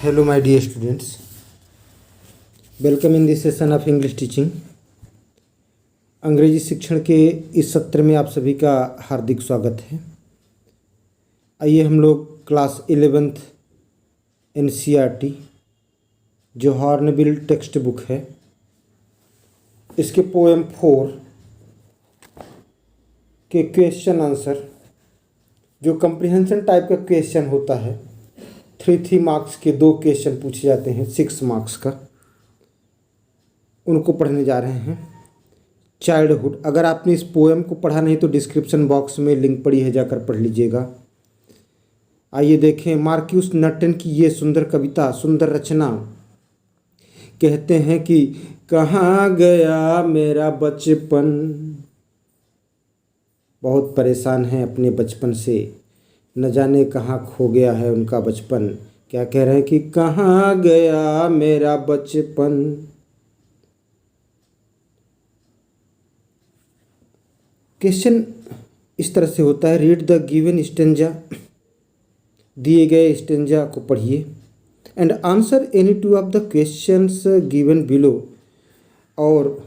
Hello, my dear students. Welcome in this session of English teaching. अंग्रेजी शिक्षण के इस सत्र में आप सभी का हार्दिक स्वागत है। आइए हम लोग क्लास 11th NCERT जो हॉर्नबिल टेक्स्ट बुक है, इसके पोएम 4 के क्वेश्चन आंसर, जो कंप्रीहेंशन टाइप का क्वेश्चन होता है, 3 मार्क्स के 2 क्वेश्चन पूछे जाते हैं 6 मार्क्स का, उनको पढ़ने जा रहे हैं। चाइल्डहुड, अगर आपने इस पोएम को पढ़ा नहीं तो डिस्क्रिप्शन बॉक्स में लिंक पड़ी है, जाकर पढ़ लीजिएगा। आइए देखें मार्क्यूस नट्टन की ये सुंदर कविता, सुंदर रचना। कहते हैं कि कहाँ गया मेरा बचपन, बहुत परेशान हैं अपने बचपन से, न जाने कहाँ खो गया है उनका बचपन। क्या कह रहे हैं कि कहाँ गया मेरा बचपन। क्वेश्चन इस तरह से होता है, रीड द गिवन स्टेंजा, दिए गए स्टेंजा को पढ़िए, and answer any 2 of the questions given below, और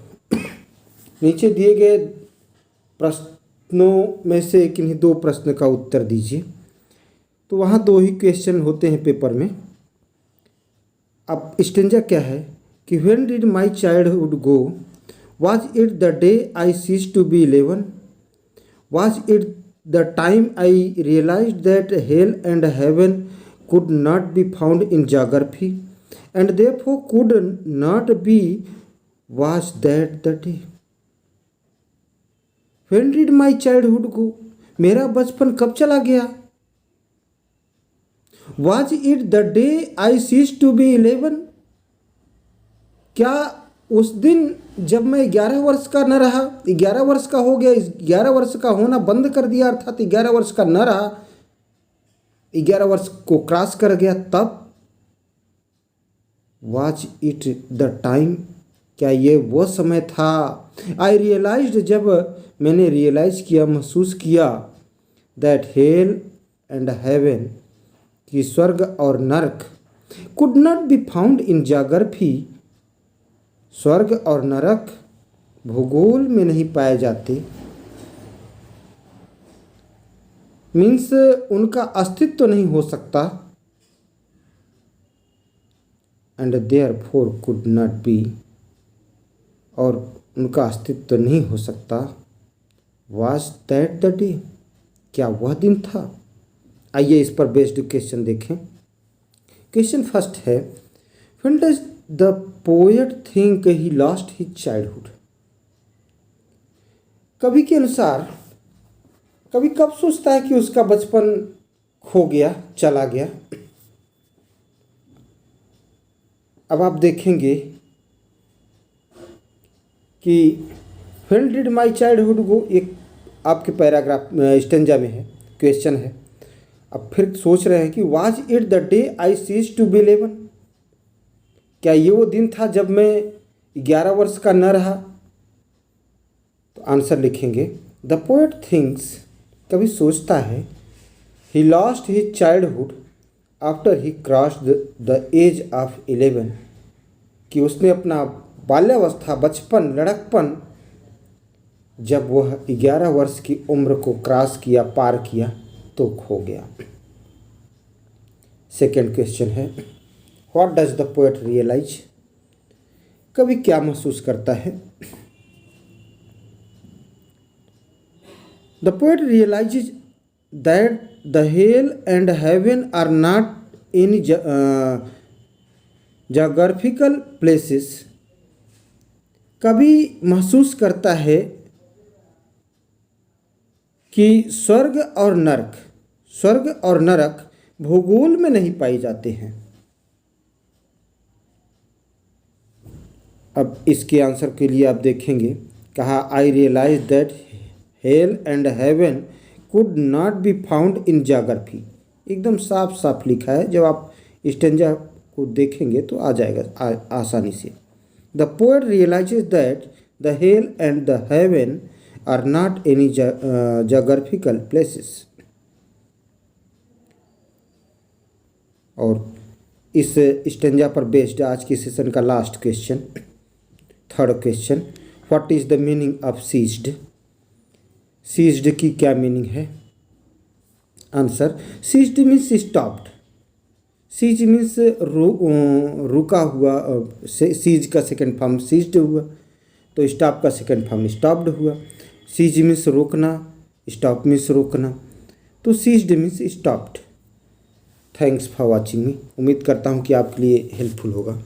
नीचे दिए गए प्रश्नों में से किन्हीं 2 प्रश्न का उत्तर दीजिए। तो वहाँ 2 ही क्वेश्चन होते हैं पेपर में। अब स्टेंजा क्या है कि when did my childhood go, was it the day I cease to be 11, was it the time I realised that hell and heaven could not be found in geography and therefore could not be, was that the day. When did my childhood go, मेरा बचपन कब चला गया। Was it the day I ceased to be 11, क्या उस दिन जब मैं 11 वर्ष का न रहा, 11 वर्ष का हो गया, 11 वर्ष का होना बंद कर दिया, अर्थात 11 वर्ष का न रहा, 11 वर्ष को क्रॉस कर गया, तब। वॉज इट द टाइम, क्या ये वो समय था। आई रियलाइज्ड, जब मैंने रियलाइज किया, महसूस किया, दैट हेल एंड हेवन, कि स्वर्ग और नरक, could not be found in geography, स्वर्ग और नरक भूगोल में नहीं पाए जाते। मीन्स उनका अस्तित्व तो नहीं हो सकता, and therefore could not B, और उनका अस्तित्व तो नहीं हो सकता। वाज दैट द डे, क्या वह दिन था। आइए इस पर बेस्ड क्वेश्चन देखें। क्वेश्चन फर्स्ट है, when does the poet think he lost his childhood. कवि के अनुसार कभी कब सोचता है कि उसका बचपन खो गया, चला गया। अब आप देखेंगे कि व्हेन डिड माई चाइल्डहुड गो, एक आपके पैराग्राफ स्टेंजा में है, क्वेश्चन है। अब फिर सोच रहे हैं कि was it the day I cease to be 11, क्या ये वो दिन था जब मैं 11 वर्ष का न रहा। तो आंसर लिखेंगे, द पोएट थिंक्स, कभी सोचता है, he lost his childhood after he crossed the age of 11, कि उसने अपना बाल्यावस्था, बचपन, लड़कपन, जब वह 11 वर्ष की उम्र को क्रॉस किया, पार किया, तो खो गया। सेकेंड क्वेश्चन है, what does the poet realise, कभी क्या महसूस करता है। The poet realizes that the hell and heaven are not any geographical places. कभी महसूस करता है कि स्वर्ग और नरक भूगोल में नहीं पाए जाते हैं। अब इसके आंसर के लिए आप देखेंगे, कहा I realise that hell and heaven could not be found in geography. एकदम साफ साफ लिखा है, जब आप स्टेंजा को देखेंगे तो आ जाएगा आसानी से। The poet realises that the hell and the heaven are not any geographical places. और इस स्टेंजा पर बेस्ड आज की सेशन का last question, third question, what is the meaning of ceased? Ceased की क्या मीनिंग है? Answer, ceased means stopped. Cease means रुका हुआ, सीज का सेकेंड फॉर्म सीज्ड हुआ, तो स्टॉप का सेकेंड फॉर्म स्टॉप्ड हुआ। सीज मीन्स रोकना, स्टॉप मीन्स रोकना, तो ceased means stopped. Thanks for watching me. उम्मीद करता हूँ कि आपके लिए हेल्पफुल होगा।